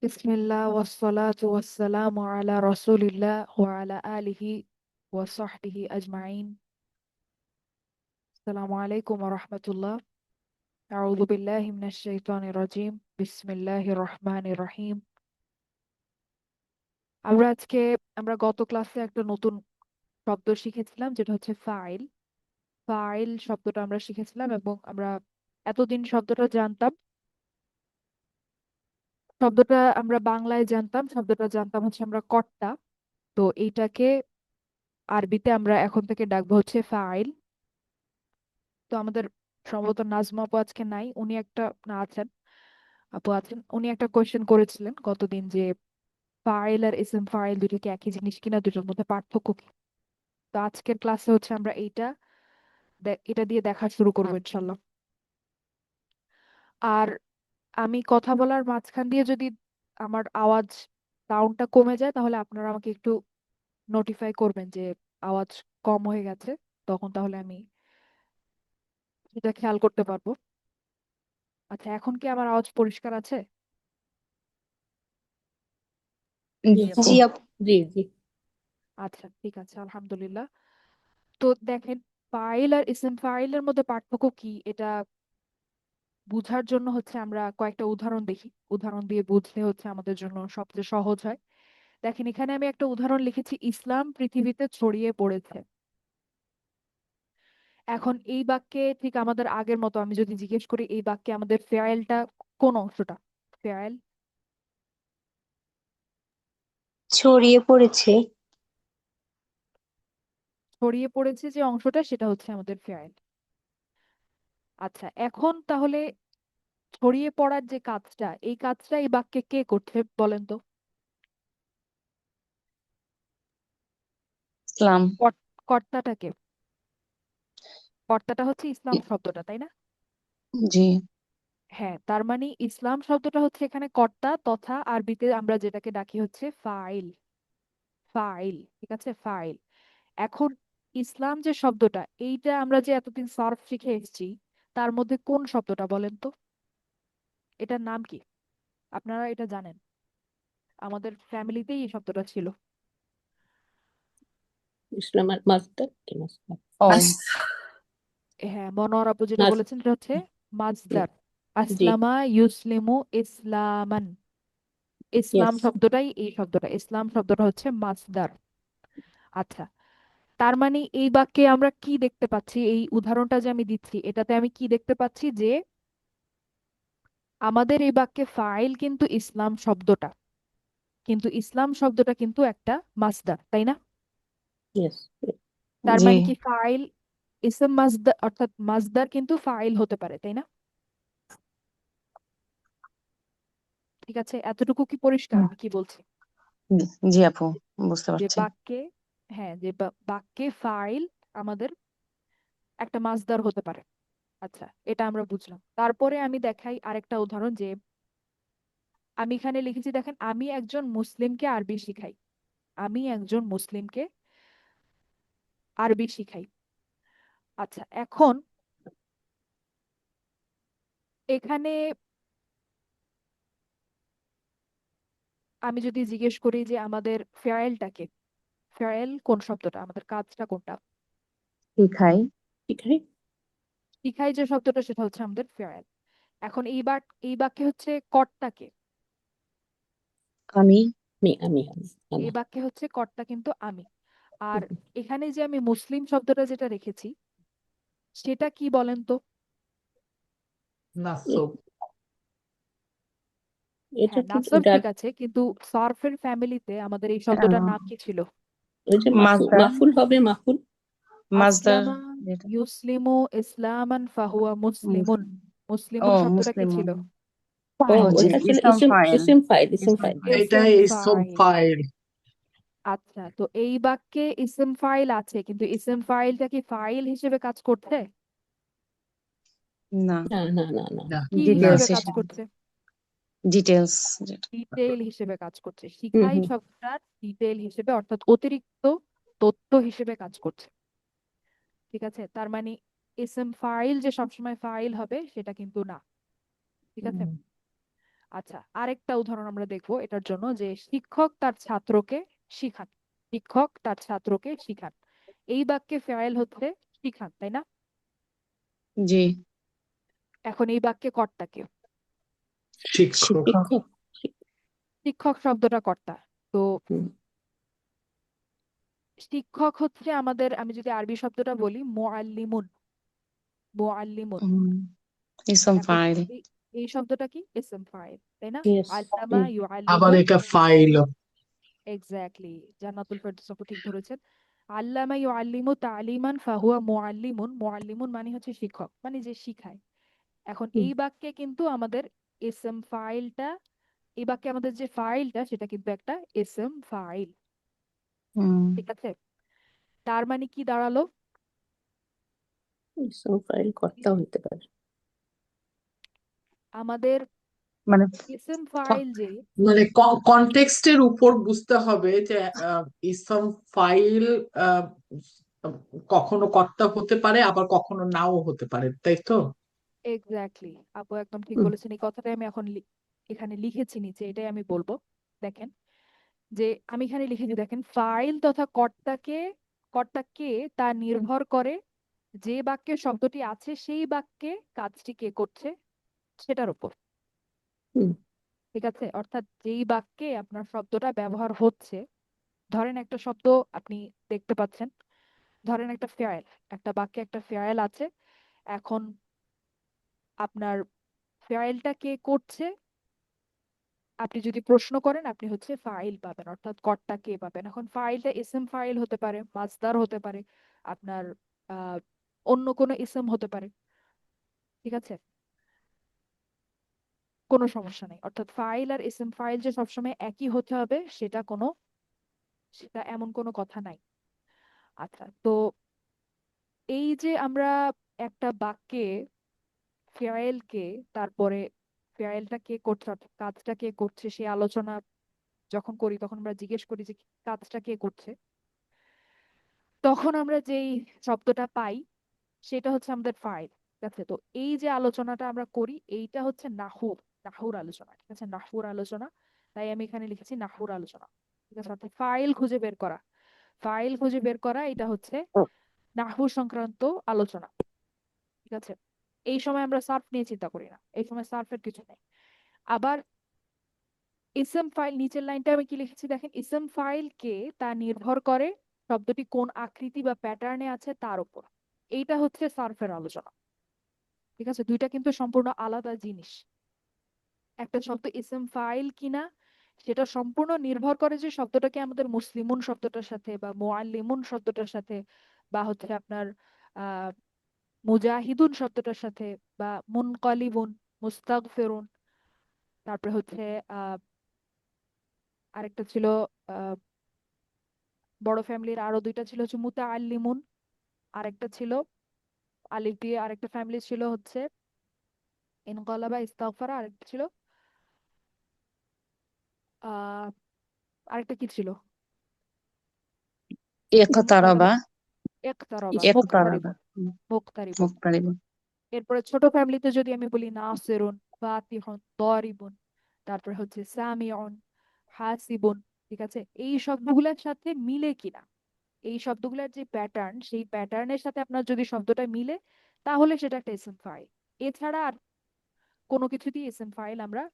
বিসমিল্লাহ ওয়াসসালাতু ওয়াসসালামু আলা রাসূলিল্লাহ ওয়া আলা আলিহি ওয়া সাহবিহি আজমাইন। আসসালামু আলাইকুম ওয়া রাহমাতুল্লাহ। আউযু বিল্লাহি মিনাশ শাইতানির রাজিম। বিসমিল্লাহির রহমানির রহিম। আমরা আজকে আমরা গত ক্লাসে একটা নতুন শব্দ শিখেছিলাম, যেটা হচ্ছে ফাইল। ফাইল শব্দটা আমরা শিখেছিলাম এবং আমরা এতদিন শব্দটা জানতাম। শব্দটা আমরা বাংলায় জানতাম, শব্দটা জানতাম হচ্ছে আমরা কর্তা। তো এইটাকে আরবিতে আমরা এখন থেকে ডাকবো হচ্ছে ফাইল। তো আমাদের সম্ভবত নাজমা আপু আজকে নাই, উনি একটা না আছেন, আপু আছেন। উনি একটা কোয়েশ্চেন করেছিলেন গতদিন যে ফাইল আর ইসম ফাইল দুটো কি একই জিনিস কিনা, দুটোর মধ্যে পার্থক্য কি। তো আজকের ক্লাসে হচ্ছে আমরা এটা দিয়ে দেখা শুরু করবো ইনশাল্লাহ। আর আমি কথা বলার মাঝখান দিয়ে যদি আমার আওয়াজ সাউন্ডটা কমে যায়, তাহলে আপনারা আমাকে একটু নোটিফাই করবেন যে আওয়াজ কম হয়ে গেছে, তখন তাহলে আমি এটা খেয়াল করতে পারবো। আচ্ছা, এখন কি আমার আওয়াজ পরিষ্কার আছে? জি আপু। জি আপু। জি জি। আচ্ছা, ঠিক আছে, আলহামদুলিল্লাহ। তো দেখেন, ফাইল আর ইসম ফাইলের মধ্যে পার্থক্য কি, এটা বুঝার জন্য হচ্ছে আমরা কয়েকটা উদাহরণ দেখি। উদাহরণ দিয়ে বুঝলে হচ্ছে আমাদের জন্য সবচেয়ে সহজ হয়। দেখেন, এখানে আমি একটা উদাহরণ লিখেছি, ইসলাম পৃথিবীতে ছড়িয়ে পড়েছে। এখন এই বাক্যে ঠিক আমাদের আগের মতো আমি যদি জিজ্ঞেস করি এই বাক্যে আমাদের ফেয়ারটা কোন অংশটা? ফেয়ার ছড়িয়ে পড়েছে। ছড়িয়ে পড়েছে যে অংশটা, সেটা হচ্ছে আমাদের ফেয়ার। আচ্ছা, এখন তাহলে ছড়িয়ে পড়ার যে কাজটা, এই কাজটা এই বাক্যে কে করছে বলেন তো? ইসলাম। কর্তাটাকে, কর্তাটা হচ্ছে ইসলাম শব্দটা, তাই না? জি। হ্যাঁ, তার মানে ইসলাম শব্দটা হচ্ছে এখানে কর্তা, তথা আরবিতে আমরা যেটাকে ডাকি হচ্ছে ফাইল। ফাইল, ঠিক আছে, ফাইল। এখন ইসলাম যে শব্দটা, এইটা আমরা যে এতদিন সার্ফ শিখে এসেছি, তার মধ্যে কোন শব্দটা বলেন তো? এটার নাম কি? আপনারা এটা জানেন, আমাদের ফ্যামিলিতেই এই শব্দটা ছিল। ইসলাম আর মাসদার কি মাসদার? ও। হ্যাঁ, মনোয়ার আপু যেটা নাস বলেছেন এটা হচ্ছে মাজদার। জি। আসলামা ইউসলিমু ইসলামান। ইসলাম ইয়েস। শব্দটাই, এই শব্দটা ইসলাম শব্দটা হচ্ছে মাজদার। আচ্ছা, তার মানে এই বাক্যে আমরা কি দেখতে পাচ্ছি, এই উদাহরণটা যে আমি দিচ্ছি এটাতে আমি কি দেখতে পাচ্ছি, যে আমাদের এই বাক্যে ফাইল কিন্তু ইসলাম শব্দটা, কিন্তু ইসলাম শব্দটা কিন্তু একটা মাসদার, তাই না? ইয়েস। তার জি। মানে কি ফাইল ইসম মাসদার, অর্থাৎ মাসদার কিন্তু ফাইল হতে পারে, তাই না? ঠিক আছে, এতটুকু কি পরিষ্কার হুম, আমি কি বলছি? জি আপু, বুঝতে যে পারছি। বাক্যে, হ্যাঁ, যে বাক্যে ফাইল আমাদের একটা মাসদার হতে পারে। আচ্ছা, এটা আমরা বুঝলাম। তারপরে আমি দেখাই আরেকটা উদাহরণ, যে আমি এখানে লিখেছি, দেখেন, আমি একজন মুসলিমকে আরবি শিখাই। আমি একজন মুসলিমকে আরবি শিখাই। আচ্ছা, এখন এখানে আমি যদি জিজ্ঞেস করি যে আমাদের ফেয়ারেলটাকে, ফেয়ারেল কোন শব্দটা, আমাদের কাজটা কোনটা? শিখাই। ঠিক আছে। শিখাই যে শব্দটা, সেটা হচ্ছে আমাদের ফেয়ারেল। এখন এই বাক্যে হচ্ছে কর্তাকে, আমি। আমি এই আমার। বাক্যে হচ্ছে কর্তা কিন্তু আমি। আর এখানে যে আমি মুসলিম শব্দটা যেটা রেখেছি, সেটা কি বলেন তো? এ- এটা হ্যাঁ, ঠিক নাসব এটা। ঠিক আছে, কিন্তু সার্ফের ফ্যামিলিতে আমাদের এই শব্দটার নাম কি ছিল? ওই যে মাজদার। মাফুল হবে মাফুল। মাজদার আসলামা যেটা। ইউসলিমু ইসলামান ফাহুয়া মুসলিমুন। মুসলিম। ও, মুসলিমুন শব্দটা কি মুসলিম। ছিল? ও, ও জি, ওটা ছিল ইসম ইসিম ফাইল। ইসিম ফাইল ইসিম ইসম ফাইল। ফাইল। এটা ইসম সব ফাইল। ফাইল। আচ্ছা, তো এই বাক্যে ইসম ফাইল আছে, কিন্তু ইসম ফাইলটা কি ফাইল হিসেবে কাজ করছে? না। না না না না। না, কি না। ডিটেলস হিসেবে কাজ হিসেবে। করছে? ডিটেলস যেটা। ডিটেইল হিসেবে কাজ করছে। হুম শিখাই হুম। শব্দটার ডিটেইল হিসেবে, অর্থাৎ অতিরিক্ত তথ্য হিসেবে কাজ করছে। ঠিক আছে, তার মানে ইসম ফাইল যে সবসময় ফাইল হবে সেটা কিন্তু না। ঠিক আছে। আচ্ছা, আরেকটা উদাহরণ আমরা দেখবো এটার জন্য, যে শিক্ষক তার ছাত্রকে শিখান। শিক্ষক তার ছাত্রকে শিখান, এই বাক্যে ফেয়াইল হচ্ছে শিখান, তাই না? জি। এখন এই বাক্যে কর্তা কে? শিক্ষক। শিক্ষক। শিক্ষক। শিক্ষক শব্দটা কর্তা। তো হুম, শিক্ষক হচ্ছে আমাদের, আমি যদি আরবি শব্দটা বলি, মুআল্লিমুন। মুআল্লিমুন। ইসম এখন ফাইল। এই এই শব্দটা কি? ইসম ফাইল, তাই না? yes, আল্লামা আবার ইউআল্লিমু। এটা ফাইল। এক্স্যাক্টলি, জান্নাতুল ফেরদৌস আপু ঠিক ধরেছেন। আল্লামা ইউআল্লিমু তালিমান ফাহুয়া মুআল্লিমুন। মুআল্লিমুন মানে হচ্ছে শিক্ষক, মানে যে শিখায়। এখন হুম, এই বাক্যে কিন্তু আমাদের ইসম ফাইলটা, এই বাক্যে আমাদের যে ফাইলটা সেটা কিন্তু একটা ইসম ফাইল। ঠিক আছে? তার মানে কি দাঁড়ালো? ইসম ফাইল কর্তা হইতে পারে। আমাদের মানে ইসম ফাইল যে, মানে কনটেক্সটের উপর বুঝতে হবে যে ইসম ফাইল আহ, কখনো কর্তা হতে পারে আবার কখনো নাও হতে পারে, তাই তো? এক্স্যাক্টলি আপু একদম ঠিক হুম, বলেছেন। এই কথাটাই আমি এখন এখানে লিখেছি নিচে, এটাই আমি বলবো। দেখেন, যে আমি এখানে লিখেছি, দেখেন, ফাইল তথা কর্তাকে, কর্তাকে তা নির্ভর করে যে বাক্যে শব্দটি আছে সেই বাক্যে কাজটি কে করছে সেটার উপর। হুম, ঠিক আছে? অর্থাৎ যেই বাক্যে আপনার শব্দটা ব্যবহার হচ্ছে, ধরেন একটা শব্দ আপনি দেখতে পাচ্ছেন, ধরেন একটা ফেয়াল, একটা বাক্যে একটা ফেয়াল আছে। এখন আপনার ফেয়ালটা কে করছে আপনি যদি প্রশ্ন করেন, আপনি হচ্ছে ফাইল পাবেন, অর্থাৎ কর্তা কে পাবেন। এখন ফাইলটা ইসম ফাইল হতে পারে, মাসদার হতে পারে, আপনার আহ অন্য কোনো ইসম হতে পারে। ঠিক আছে? কোনো সমস্যা নেই, অর্থাৎ ফাইল আর ইসম ফাইল যে সবসময় একই হতে হবে সেটা এমন কোনো কথা নাই। আচ্ছা, তো এই যে আমরা একটা বাক্যে ফেয়ালকে, তারপরে ফেয়ালটা কে করছে অর্থাৎ কাজটা কে করছে সে আলোচনা যখন করি, তখন আমরা জিজ্ঞেস করি যে কাজটা কে করছে, তখন আমরা যেই শব্দটা পাই সেটা হচ্ছে আমাদের ফাইল। ঠিক আছে? তো এই যে আলোচনাটা আমরা করি, এইটা হচ্ছে নাহুর আলোচনা। ঠিক আছে? নাহুর আলোচনা। তাই আমি এখানে লিখেছি নাহুর আলোচনা। ঠিক আছে? অর্থাৎ ফাইল খুঁজে বের করা, ফাইল খুঁজে বের করা, এটা হচ্ছে নাহু সংক্রান্ত আলোচনা। ঠিক আছে? এই সময় আমরা সার্ফ নিয়ে চিন্তা করি না, এই সময় সার্ফের কিছু নেই। আবার ইসম ফাইল, নিচের লাইনটা আমি কি লিখেছি দেখেন, ইসম ফাইল কে তা নির্ভর করে শব্দটি কোন আকৃতি বা প্যাটার্নে আছে তার উপর। এইটা হচ্ছে সার্ফের আলোচনা। ঠিক আছে? দুইটা কিন্তু সম্পূর্ণ আলাদা জিনিস। একটা শব্দ ইসম ফাইল কিনা সেটা সম্পূর্ণ নির্ভর করে যে শব্দটাকে আমাদের মুসলিমুন শব্দটার সাথে বা মুআল্লিমুন শব্দটার সাথে, বা হচ্ছে আপনার আহ মুজাহিদুন শব্দটার সাথে, বা মুনকালিবুন, মুস্তাগফিরুন, তারপরে হচ্ছে আহ আরেকটা ছিল, আহ বড় ফ্যামিলির আরো দুইটা ছিল হচ্ছে মুতাআল্লিমুন, আরেকটা ছিল আলিফ দিয়ে আরেকটা ফ্যামিলি ছিল হচ্ছে ইনকালাবা ইস্তাগফারা, আরেকটা ছিল আহ আরেকটা কি ছিল, ইকতারাবা। ইকতারাবা, ইকতারাবা। মুক্তারিবুন। মুক্তারিবুন। মুক্তারিবা। এরপরে ছোট ফ্যামিলিতে যদি আমি বলি নাসিরুন, ফাতিহুন, দারিবুন, তারপরে হচ্ছে সামিউন, হাসিবুন। ঠিক আছে? এই শব্দগুলোর সাথে মিলে কিনা, এই শব্দগুলোর যে প্যাটার্ন, সেই প্যাটার্নের সাথে আপনার যদি শব্দটা মিলে, তাহলে সেটা একটা ইসম ফাইল। এছাড়া আর কোনো কিছু দিয়ে ইসম ফাইল আমরা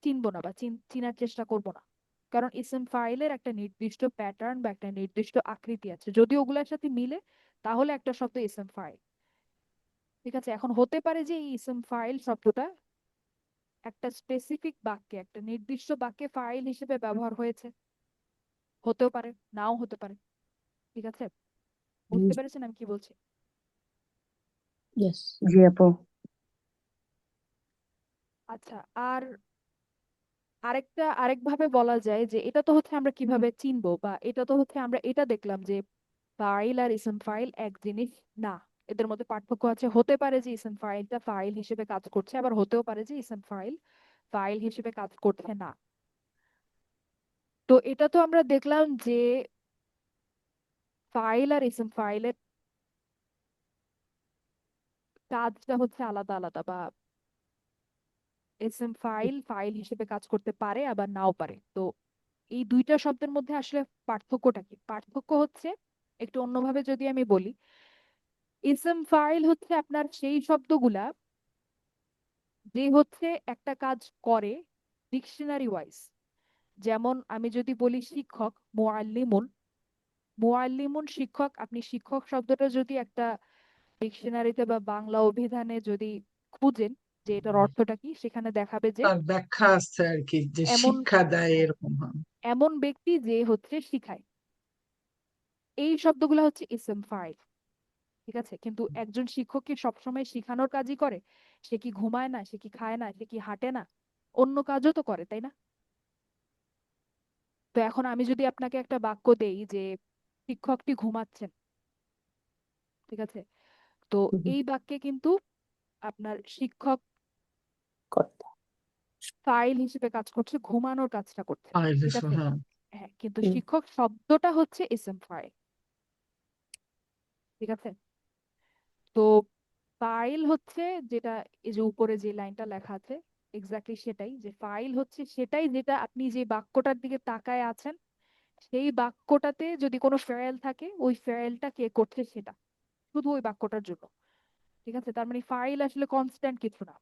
চিনবো না বা চিনার চেষ্টা করব না। কারণ ইসম ফাইলের একটা নির্দিষ্ট প্যাটার্ন বা একটা নির্দিষ্ট আকৃতি আছে, যদি ওগুলোর সাথে মিলে তাহলে একটা শব্দ ইসম ফাইল। ঠিক আছে? এখন হতে পারে যে এই ইসম ফাইল শব্দটা একটা স্পেসিফিক বাক্যে, একটা নির্দিষ্ট বাক্যে ফাইল হিসেবে ব্যবহার হয়েছে, হতেও পারে, নাও হতে পারে। ঠিক আছে? বুঝতে পেরেছেন আমি কি বলছি? yes, জি আপু। আচ্ছা, আর আরেকভাবে বলা যায় যে এটা তো হচ্ছে আমরা কিভাবে চিনবো, বা এটা তো হচ্ছে আমরা এটা দেখলাম যে ফাইল আর ইসম ফাইল এক জিনিস না, এদের মধ্যে পার্থক্য আছে। হতে পারে যে ইসম ফাইলটা ফাইল হিসেবে কাজ করছে, আবার হতেও পারে যে ইসম ফাইল ফাইল হিসেবে কাজ করছে না। তো এটা তো আমরা দেখলাম যে ফাইল আর ইসম ফাইলের কাজটা হচ্ছে আলাদা আলাদা, বা এসএম ফাইল ফাইল হিসেবে কাজ করতে পারে আবার নাও পারে। তো এই দুইটা শব্দের মধ্যে আসলে পার্থক্যটা কি? পার্থক্য হচ্ছে, একটু অন্যভাবে যদি আমি বলি, এসএম ফাইল হচ্ছে আপনার সেই শব্দগুলা যে হচ্ছে একটা কাজ করে ডিকশনারি ওয়াইজ। যেমন আমি যদি বলি শিক্ষক, মুআল্লিমুন, মুআল্লিমুন শিক্ষক, আপনি শিক্ষক শব্দটা যদি একটা ডিকশনারিতে বা বাংলা অভিধানে যদি খুঁজেন যে এটার অর্থটা কি, সেখানে দেখাবে যে তার ব্যাখ্যা আছে আর কি, যে এমন, শিক্ষা দেয় হ্যাঁ, এরকম। হয় এমন ব্যক্তি যে হচ্ছে শিখায়। এই শব্দগুলো হচ্ছে ইসম ফাইল। ঠিক আছে, কিন্তু একজন শিক্ষক কি সবসময় শিখানোর কাজই করে? সে কি ঘুমায় না, সে কি খায় না, সে কি হাঁটে না? অন্য কাজও তো করে, তাই না? তো এখন আমি যদি আপনাকে একটা বাক্য দেই যে শিক্ষকটি ঘুমাচ্ছেন, ঠিক আছে, তো হুম, এই বাক্যে কিন্তু আপনার শিক্ষক কর্তা। ফাইল হিসেবে কাজ করছে, ঘুমানোর কাজটা করছে, ফাইল ঠিক হিসেবে, আছে। হ্যাঁ। হ্যাঁ, কিন্তু হুম, শিক্ষক শব্দটা হচ্ছে ইসম ফাইল, ঠিক আছে। তো ফাইল হচ্ছে যেটা, এই যে উপরে যে লাইনটা লেখা আছে এক্স্যাক্টলি সেটাই, যে ফাইল হচ্ছে সেটাই যেটা আপনি যে বাক্যটার দিকে তাকায় আছেন, সেই বাক্যটাতে যদি কোনো ফেয়েল থাকে, ওই ফেয়েলটা কে করছে সেটা, শুধু ওই বাক্যটার জন্য। ঠিক আছে, তার মানে ফাইল আসলে কনস্ট্যান্ট কিছু না।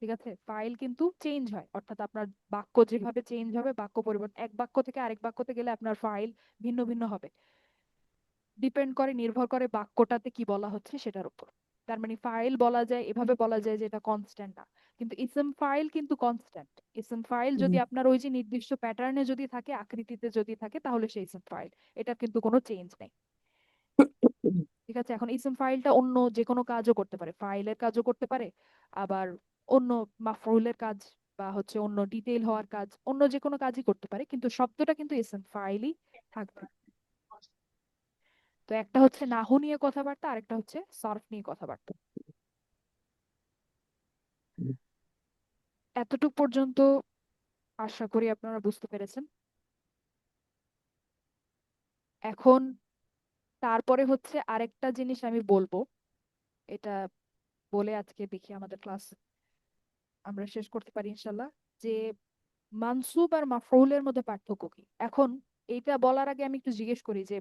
ঠিক আছে, ফাইল কিন্তু চেঞ্জ হয়, অর্থাৎ আপনার বাক্য যেভাবে চেঞ্জ হবে, বাক্য পরিবর্তন, এক বাক্য থেকে আরেক বাক্যতে গেলে আপনার ফাইল ভিন্ন ভিন্ন হবে, ডিপেন্ড করে, নির্ভর করে বাক্যটাতে কি বলা হচ্ছে সেটার উপর। তার মানে ফাইল বলা যায়, এভাবে বলা যায় যে এটা কনস্ট্যান্ট না, কিন্তু ইসম ফাইল কিন্তু কনস্ট্যান্ট। ইসম ফাইল যদি হুম, আপনার ওই যে নির্দিষ্ট প্যাটার্নে যদি থাকে, আকৃতিতে যদি থাকে, তাহলে সেই ইসম ফাইল, এটা কিন্তু কোনো চেঞ্জ নেই। হুম, ঠিক আছে, এখন ইসম ফাইলটা অন্য যে কোনো কাজও করতে পারে, ফাইলের কাজও করতে পারে, আবার অন্য মাফউলের কাজ, বা হচ্ছে অন্য ডিটেইল হওয়ার কাজ, অন্য যে কোনো কাজই করতে পারে, কিন্তু শব্দটা কিন্তু ইসম ফাইলই থাকবে। তো একটা হচ্ছে নাহু নিয়ে কথাবার্তা, আরেকটা হচ্ছে সরফ নিয়ে কথাবার্তা। হুম। এতটুক পর্যন্ত আশা করি আপনারা বুঝতে পেরেছেন। এখন তারপরে হচ্ছে আরেকটা জিনিস আমি বলবো, এটা বলে আজকে দেখি আমাদের ক্লাস আমরা শেষ করতে পারি ইনশাল্লাহ, যে মানসুব আর মাফউলের মধ্যে পার্থক্য কি। এখন এইটা বলার আগে আমি একটু জিজ্ঞেস করি যে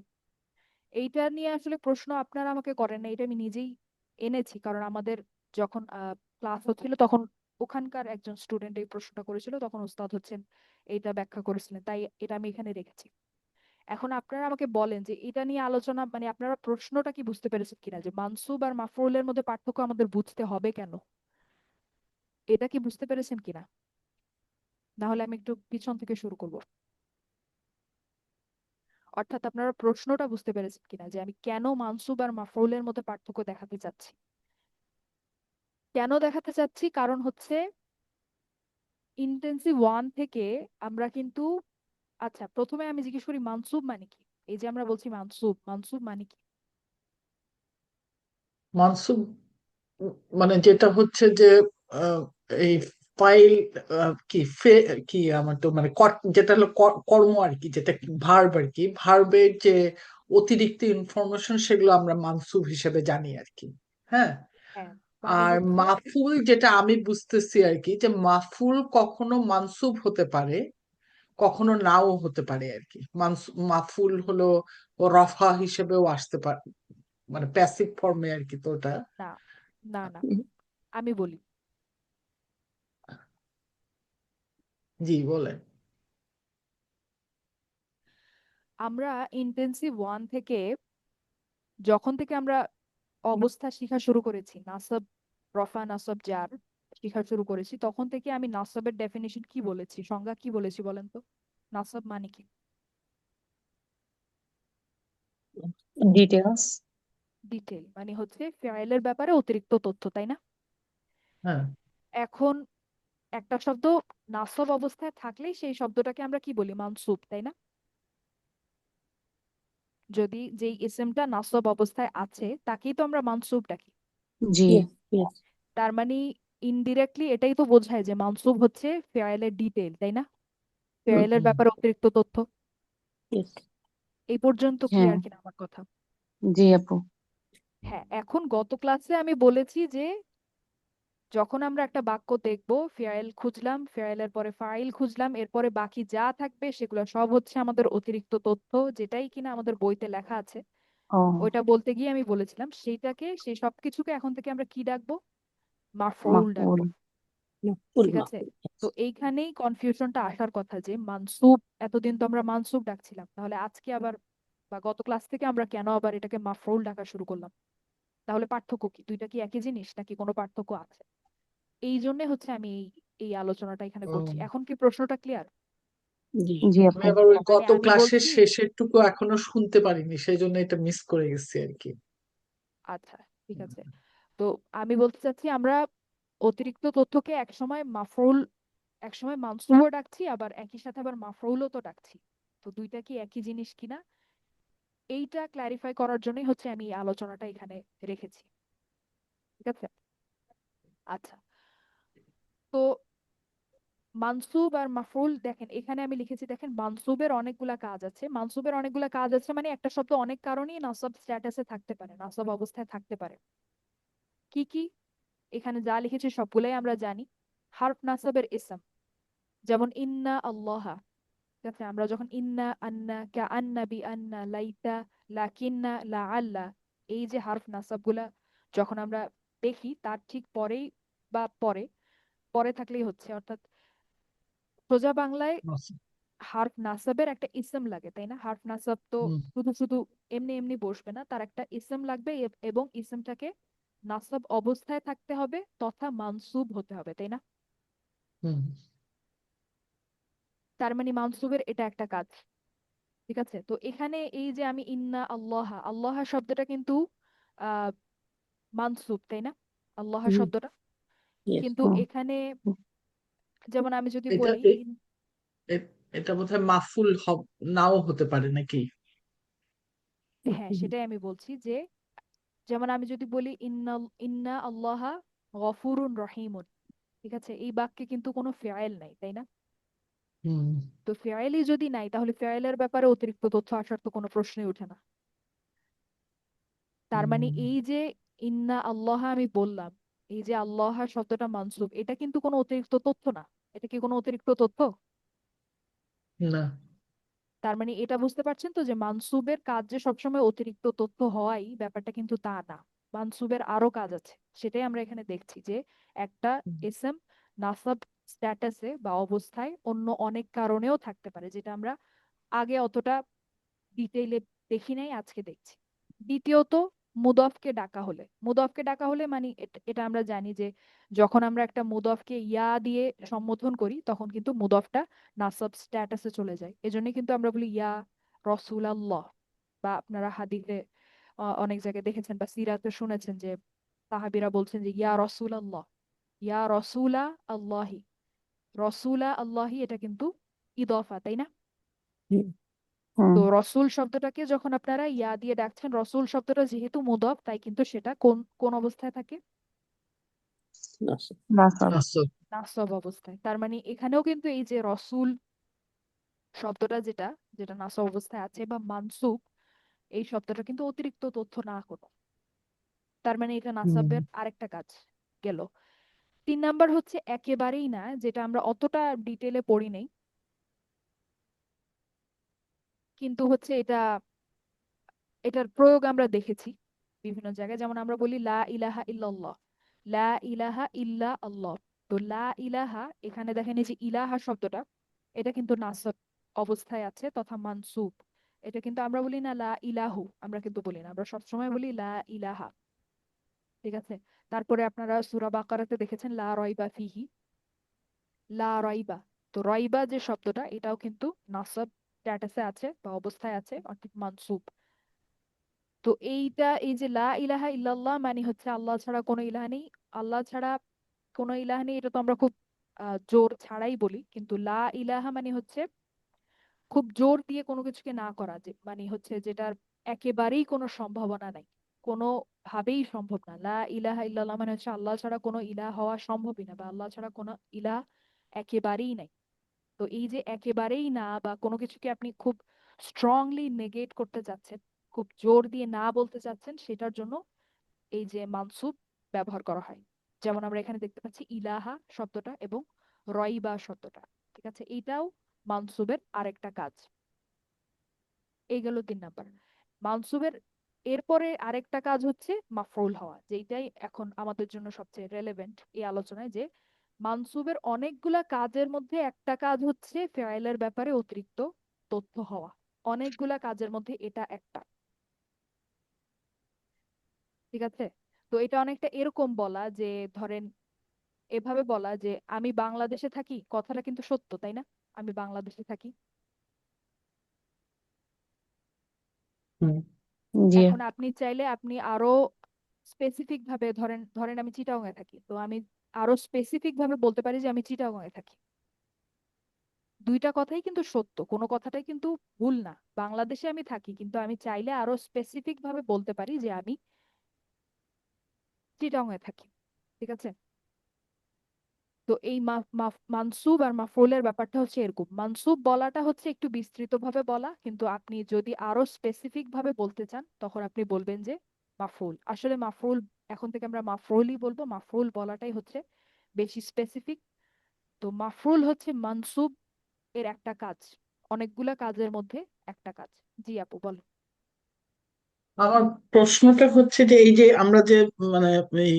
এইটা নিয়ে আসলে প্রশ্ন আপনারা আমাকে করেন না, এটা আমি নিজেই এনেছি, কারণ আমাদের যখন ক্লাস হচ্ছিল তখন ওখানকার একজন স্টুডেন্ট এই প্রশ্নটা করেছিল, তখন উস্তাদ হচ্ছেন এইটা ব্যাখ্যা করেছিলেন, তাই এটা আমি এখানে রেখেছি। এখন আপনারা আমাকে বলেন যে এটা নিয়ে আলোচনা, মানে আপনারা প্রশ্নটা কি বুঝতে পেরেছেন কিনা, যে মানসুব আর মাফউলের মধ্যে পার্থক্য আমাদের বুঝতে হবে কেন, এটা কি বুঝতে পেরেছেন কিনা? না হলে আমি একটু পিছন থেকে শুরু করব। অর্থাৎ আপনারা প্রশ্নটা বুঝতে পেরেছেন কিনা, যে আমি কেন মানসুব আর মাফউলের মধ্যে পার্থক্য দেখাতে চাচ্ছি। কেন দেখাতে চাচ্ছি, কারণ হচ্ছে ইন্টেন্সিভ ওয়ান থেকে আমরা কিন্তু, আচ্ছা প্রথমে আমি জিজ্ঞেস করি মানসুব মানে কি। এই যে আমরা বলছি মানসুব, মানসুব মানে কি? মানসুব মানে যেটা হচ্ছে যে আহ, এই ফাইল কি কি আমার তো মানে যেটা হলো কর্ম আর কি, যেটা ভার্ব আর কি, ভার্বের যে অতিরিক্ত ইনফরমেশন সেগুলো আমরা মানসুব হিসেবে জানি আর কি। হ্যাঁ। হ্যাঁ, মানে আর হচ্ছে, মাফুল যেটা আমি বুঝতেছি আর কি, যে মাফুল কখনো মানসুব হতে পারে, কখনো নাও হতে পারে আর কি। মাফুল হলো রফা হিসেবেও আসতে পারে, মানে প্যাসিভ ফর্মে আর কি। তো ওটা না না না, হুম, আমি বলি। জি বলে। আমরা ইন্টেন্সিভ ওয়ান থেকে, যখন থেকে আমরা অবস্থা শিখা শুরু করেছি, নাসব, রফা নাসব জার শিখা শুরু করেছি, তখন থেকে আমি নাসবের ডেফিনিশন কি বলেছি, সংজ্ঞা কি বলেছি বলেন তো? নাসব মানে কি? ডিটেলস। ডিটেল মানে হচ্ছে ফাইলের ব্যাপারে অতিরিক্ত তথ্য, তাই না? হ্যাঁ, এখন একটা শব্দ নাসব অবস্থায় থাকলেই সেই শব্দটাকে আমরা কি বলি, মানসুব, তাই না? যদি যেই ইসেমটা নাসব অবস্থায় আছে তাকেই তো আমরা মানসুব ডাকি। জি। yes, yes, তার মানে ইনডিরেক্টলি এটাই তো বোঝায় যে মানসুব হচ্ছে ফাইলের ডিটেল, তাই না? হুম, ফাইলের হুম। ব্যাপারে অতিরিক্ত তথ্য। yes, এই পর্যন্ত হ্যাঁ, ক্লিয়ার কিনা আমার কথা? জি আপু। হ্যাঁ, এখন গত ক্লাসে আমি বলেছি যে যখন আমরা একটা বাক্য দেখবো, ফেয়াইল খুঁজলাম, ফেয়াইলের পরে ফাইল খুঁজলাম, এরপরে বাকি যা থাকবে সেগুলো সব হচ্ছে আমাদের অতিরিক্ত তথ্য, যেটাই কিনা আমাদের বইতে লেখা আছে। ও ওইটা বলতে গিয়ে আমি বলেছিলাম সেই সবকিছুকে এখন থেকে আমরা কি ডাকবো? মাফউল মাফউল। ডাকবো। মাফুল ঠিক আছে? মাফুল তো এইখানেই কনফিউশনটা আসার কথা যে মানসুব, এতদিন তো আমরা মানসুব ডাকছিলাম, তাহলে আজকে আবার বা গত ক্লাস থেকে আমরা কেন আবার এটাকে মাফউল ডাকা শুরু করলাম? তাহলে পার্থক্য কি? দুইটা কি একই জিনিস নাকি কোনো পার্থক্য আছে? এই জন্য হচ্ছে আমি এই আলোচনাটা এখানে করছি। ও, এখন কি প্রশ্নটা ক্লিয়ার? জি জি আমি আপু। আবার ওই মানে গত আমি ক্লাসের বলছি, শেষের টুকু এখনো শুনতে পারিনি, সেই জন্য এটা মিস করে গেছি আর কি। আচ্ছা ঠিক আছে। তো আমি বলতে চাচ্ছি আমরা অতিরিক্ত তথ্যকে একসময় মানসুবও ডাকছি, আবার একই সাথে আবার মাফরুলও তো ডাকছি। তো দুইটা কি একই জিনিস কিনা এইটা ক্ল্যারিফাই করার জন্যই হচ্ছে আমি এই আলোচনাটা এখানে রেখেছি। ঠিক আছে? আচ্ছা, তো মানসুব আর মাফরুল দেখেন, এখানে আমি লিখেছি, দেখেন মানসুবের অনেকগুলা কাজ আছে। মানসুবের অনেকগুলা কাজ আছে মানে একটা শব্দ অনেক কারণেই নাসব স্ট্যাটাসে থাকতে পারে, নাসব অবস্থায় থাকতে পারে। কি কি? এখানে যা লিখেছি সবগুলাই আমরা জানি। হারফ নাসবের ইসম, যেমন ইন্না আল্লাহা। ঠিক আছে? আমরা যখন ইন্না, আন্না, কা আন্না, বি আন্না, লাইতা, লাকিন্না, লা আল্লাহ, এই যে হারফ নাসাব গুলা যখন আমরা দেখি, তার ঠিক পরেই বা পরে পরে থাকলেই হচ্ছে, অর্থাৎ সোজা বাংলায় আচ্ছা। হারফ নাসাবের একটা ইসম লাগে, তাই না? হারফ নাসাব তো হুম শুধু শুধু এমনি এমনি বসবে না, তার একটা ইসম লাগবে, এবং ইসমটাকে নাসাব অবস্থায় থাকতে হবে তথা মানসুব হতে হবে, তাই না? হুম তার মানে মানসুবের এটা একটা কাজ। ঠিক আছে? তো এখানে এই যে আমি ইন্না আল্লাহ, আল্লাহ শব্দটা কিন্তু আহ মানসুব, তাই না? আল্লাহ শব্দটা ইয়েস কিন্তু হুম এখানে, যেমন আমি যদি এটা বলি এটা বোধহয় মাফুল নাও হতে পারে নাকি? হ্যাঁ সেটাই আমি বলছি যে, যেমন আমি যদি বলি ইন্না ইন্না আল্লাহ গফুরুন রহিমুন, ঠিক আছে? এই বাক্যে কিন্তু কোনো ফেয়াইল নাই, তাই না? হুম তো ফেয়াইলই যদি নাই, তাহলে ফেয়াইলের ব্যাপারে অতিরিক্ত তথ্য আসার তো কোনো প্রশ্নই ওঠে না। তার মানে হুম, এই যে ইন্না আল্লাহ আমি বললাম, এই যে আল্লাহ শব্দটা মানসুব, এটা কিন্তু কোনো অতিরিক্ত তথ্য না। এটা কি কোনো অতিরিক্ত তথ্য? না। তার মানে এটা বুঝতে পারছেন তো যে মানসুবের কাজ যে সবসময় অতিরিক্ত তথ্য হওয়াই ব্যাপারটা কিন্তু তা না। মানসুবের আরো কাজ আছে, সেটাই আমরা এখানে দেখছি যে একটা এসএম নাসাব স্ট্যাটাসে বা অবস্থায় অন্য অনেক কারণেও থাকতে পারে, যেটা আমরা আগে অতটা ডিটেইলে দেখি নাই, আজকে দেখছি। দ্বিতীয়ত, মুদফকে ডাকা হলে মানে এটা আমরা জানি যে যখন আমরা একটা মুদফকে ইয়া দিয়ে সম্বোধন করি, তখন কিন্তু মুদফটা নাসব স্ট্যাটাসে চলে যায়। এজন্য কিন্তু আমরা বলি ইয়া রসুলাল্লাহ, বা আপনারা হাদিসে অনেক জায়গায় দেখেছেন বা সিরাতে শুনেছেন যে সাহাবীরা বলছেন যে ইয়া রসুলাল্লাহ, ইয়া রসুলা আল্লাহি। রসুলা আল্লাহি এটা কিন্তু ইদফা, তাই না? হুম তো রসুল শব্দটাকে যখন আপনারা ইয়া দিয়ে ডাকছেন, রসুল শব্দটা যেহেতু মুদফ, তাই কিন্তু সেটা কোন কোন অবস্থায় থাকে? নাসাব। আচ্ছা। নাসব অবস্থায়। তার মানে এখানেও কিন্তু এই যে রসুল শব্দটা যেটা যেটা নাসব অবস্থায় আছে বা মানসুব, এই শব্দটা কিন্তু অতিরিক্ত তথ্য না কোনো। তার মানে এটা হুম নাসাবের আরেকটা কাজ গেল। 3 নাম্বার হচ্ছে একেবারেই না, যেটা আমরা অতটা ডিটেলে পড়ি নাই, কিন্তু হচ্ছে এটার প্রয়োগ আমরা দেখেছি বিভিন্ন জায়গায়। যেমন আমরা বলি লা ইলাহা ইল্লাল্লাহ, লা ইলাহা ইল্লা আল্লাহ। তো লা ইলাহা, এখানে দেখেন এই যে ইলাহা শব্দটা, এটা কিন্তু নাসব অবস্থায় আছে তথা মানসুব। এটা কিন্তু আমরা বলি না লা ইলাহু, আমরা কিন্তু বলি না, আমরা সবসময় বলি লা ইলাহা। ঠিক আছে? তারপরে আপনারা সূরা বাকারাতে দেখেছেন লা রাইবা ফিহি, লা রাইবা। তো রাইবা যে শব্দটা, এটাও কিন্তু নাসব স্ট্যাটাসে আছে বা অবস্থায় আছে, অর্থাৎ মানসুব। তো এই যে লা ইলাহা ইল্লাল্লাহ মানে হচ্ছে আল্লাহ ছাড়া কোনো ইলাহ নেই। আল্লাহ ছাড়া কোনো ইলাহ নেই, এটা তো আমরা খুব জোর ছাড়াই বলি, কিন্তু লা ইলাহা মানে হচ্ছে খুব জোর দিয়ে কোনো কিছুকে না করা, যে মানে হচ্ছে যেটার একেবারেই কোনো সম্ভাবনা নাই, কোনো ভাবেই সম্ভব না। লা ইলাহা ইল্লাল্লাহ মানে হচ্ছে আল্লাহ ছাড়া কোনো ইলাহ হওয়া সম্ভবই না, বা আল্লাহ ছাড়া কোনো ইলাহ একেবারেই নাই। তো এই যে একেবারেই না বা কোনো কিছুকে আপনি খুব স্ট্রংলি নেগেট করতে চাচ্ছেন, খুব জোর দিয়ে না বলতে চাচ্ছেন, সেটার জন্য এই যে মানসুব ব্যবহার করা হয়। যেমন আমরা এখানে দেখতে পাচ্ছি ইলাহা শব্দটা এবং রয়বা শব্দটা, ঠিক আছে, এইটাও মানসুবের আরেকটা কাজ। এই গেল 3 নাম্বার। মানসুবের এরপরে আরেকটা কাজ হচ্ছে মাফরুল হওয়া, যেটাই এখন আমাদের জন্য সবচেয়ে রেলেভেন্ট এই আলোচনায়, যে মানসুবের অনেকগুলা কাজের মধ্যে একটা কাজ হচ্ছে ফেয়াইলের ব্যাপারে অতিরিক্ত তথ্য হওয়া। অনেকগুলা কাজের মধ্যে এটা একটা, ঠিক আছে। তো এটা অনেকটা এরকম বলা যে, ধরেন এভাবে বলা যে আমি বাংলাদেশে থাকি, কথাটা কিন্তু সত্য, তাই না? আমি বাংলাদেশে থাকি। হুম। জি এখন আপনি চাইলে আপনি আরো স্পেসিফিক ভাবে, ধরেন ধরেন আমি চিটাগং এ থাকি, তো আমি আরো স্পেসিফিক ভাবে বলতে পারি যে আমি চিটাগং এ থাকি। দুইটা কথাই কিন্তু সত্য, কোনো কথাটাই কিন্তু ভুল না। বাংলাদেশে আমি থাকি, কিন্তু আমি চাইলে আরো স্পেসিফিক ভাবে বলতে পারি যে আমি চিটাগং এ থাকি, ঠিক আছে। তো এই মানসুব আর মাফরুলের ব্যাপারটা হচ্ছে এরকম, মানসুব বলাটা হচ্ছে একটু বিস্তৃত ভাবে বলা, কিন্তু আপনি যদি আরো স্পেসিফিক ভাবে বলতে চান তখন আপনি বলবেন যে মাফরুল। আসলে মাফরুল, এখন থেকে আমরা মাফরুলই বলবো, মাফরুল বলাটাই হচ্ছে বেশি স্পেসিফিক। তো মাফরুল হচ্ছে মানসুব এর একটা কাজ, অনেকগুলা কাজের মধ্যে একটা কাজ। জি আপু বলো। আমার প্রশ্নটা হচ্ছে যে এই যে আমরা যে মানে এই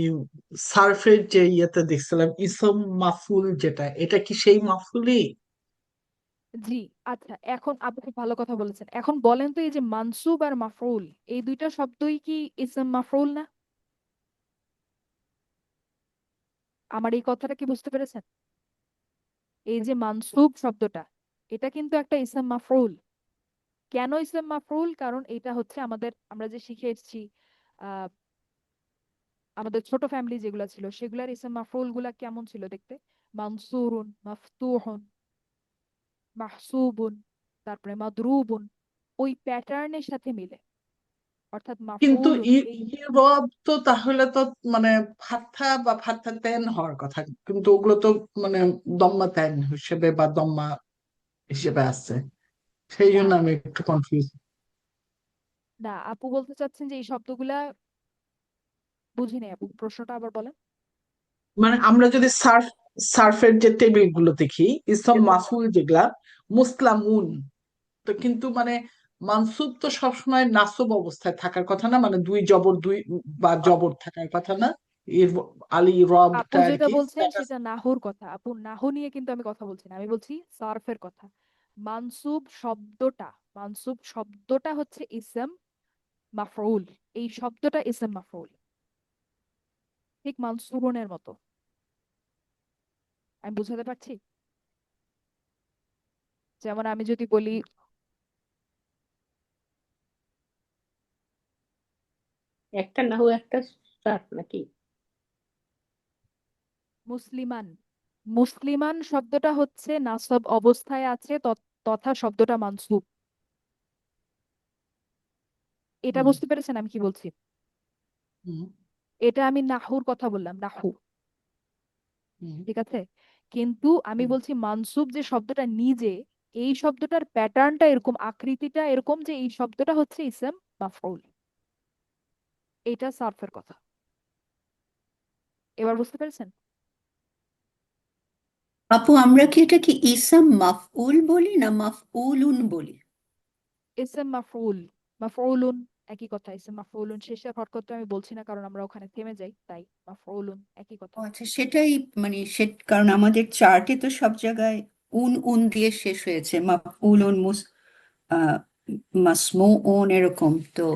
সার্ফের যে ইয়েতে দেখছিলাম ইসম মাফুল, যেটা এটা কি সেই মাফুলই? জি, আচ্ছা, এখন আপনি খুব ভালো কথা বলেছেন। এখন বলেন তো, এই যে মানসুব আর মাফরুল, এই দুইটা শব্দই কি ইসম মাফরুল না? আমার এই কথাটা কি বুঝতে পেরেছেন? এই যে মানসুব শব্দটা, এটা কিন্তু একটা ইসম মাফরুল। কেন ইসম মাফরুল? কারণ এটা হচ্ছে আমাদের, আমরা যে শিখে এসেছি আহ আমাদের ছোট ফ্যামিলি যেগুলো ছিল সেগুলার ইসম মাফরুল গুলা কেমন ছিল দেখতে? মানসুরুন, মাফতুহুন, মাহসুবুন, তারপরে মাদরুবুন, ওই প্যাটার্নের সাথে মিলে। অর্থাৎ কিন্তু মাফউলুন এই, রব তো তাহলে তো মানে ফাথা বা ফাথা তেন হওয়ার কথা, কিন্তু ওগুলো তো মানে দম্মা তেন হিসেবে বা দম্মা হিসেবে আছে, সেই না জন্য না আমি একটু কনফিউজ। না, আপু বলতে চাচ্ছেন যে এই শব্দগুলা, বুঝিনি আপু, প্রশ্নটা আবার বলেন। মানে আমরা যদি সার্ফের যে টেবিল গুলো দেখি ইসম মাফুল যেগুলা মুসলামুন, তো কিন্তু মানে মানসুব তো সবসময় নাসব অবস্থায় থাকার কথা না, মানে দুই জবর দুই বা জবর থাকার কথা না, এর আলী আপু রবটা আর যেটা কি বলছেন status। সেটা নাহুর কথা, আপু নাহু নিয়ে কিন্তু আমি কথা বলছি না, আমি বলছি সার্ফের কথা। মানসুব শব্দটা, মানসুব শব্দটা হচ্ছে ইসম মাফউল। এই শব্দটা ইসম মাফউল, ঠিক মানসুরুনের মতো। আমি বুঝাতে পারছি? যেমন আমি যদি বলি একটা নাহু একটা সার্ফ নাকি? মুসলিমান, মুসলিমান শব্দটা হচ্ছে নাসব অবস্থায় আছে, তথা শব্দটা মানসুব। এটা হুম। বুঝতে পেরেছেন আমি কি বলছি? হুম। এটা আমি নাহুর কথা বললাম, নাহু, হুম। ঠিক আছে। কিন্তু আমি হুম। বলছি মানসুব যে শব্দটা নিজে, এই শব্দটার প্যাটার্নটা এরকম, আকৃতিটা এরকম, যে এই শব্দটা হচ্ছে ইসম মাফউল। এটা সার্ফের কথা। এবার বুঝতে পেরেছেন? আপু আমরা কি এটা কি ইসাম মাফউল বলি না মাফউলুন বলি? ইসম মাফউল, মাফউলুন একই কথা। ইসম মাফউলুন শেষের হরকতটা আমি বলছি না, কারণ আমরা ওখানে থেমে যাই, তাই মাফউলুন একই কথা। ও আচ্ছা, সেটাই মানে কারণ আমাদের চার্টে তো সব জায়গায় উন উন দিয়ে শেষ হয়েছে, মাফউলুন আহ মাসমুউন এরকম তো।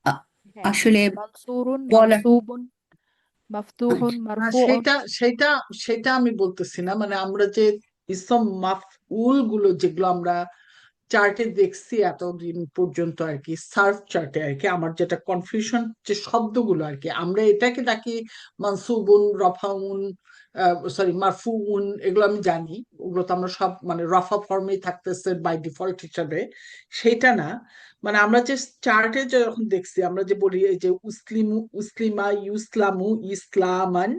আ- হ্যাঁ, আসলে মানসুরুন, বলা মানসুবুন, মাফতুহুন, না, মারফুউন। সেটা সেটা সেটা আমি বলতেছি না, মানে আমরা যে ইসম মাফউল গুলো যেগুলো আমরা চার্টে দেখছি এতদিন পর্যন্ত আর কি, সার্ফ চার্টে আর কি, আমার যেটা কনফিউশন যে শব্দগুলো আর কি, আমরা এটাকে ডাকি মানসুবুন, রফাউন, সরি মারফুউন, এগুলো আমি জানি, ওগুলো তো আমরা সব মানে রফা ফর্মেই থাকতেছে বাই ডিফল্ট হিসাবে, সেটা না। মানে আমরা যে চার্টে যখন দেখছি, আমরা যে বলি এই যে উসলিমু, উসলিমা, ইউসলামু, ইসলামান,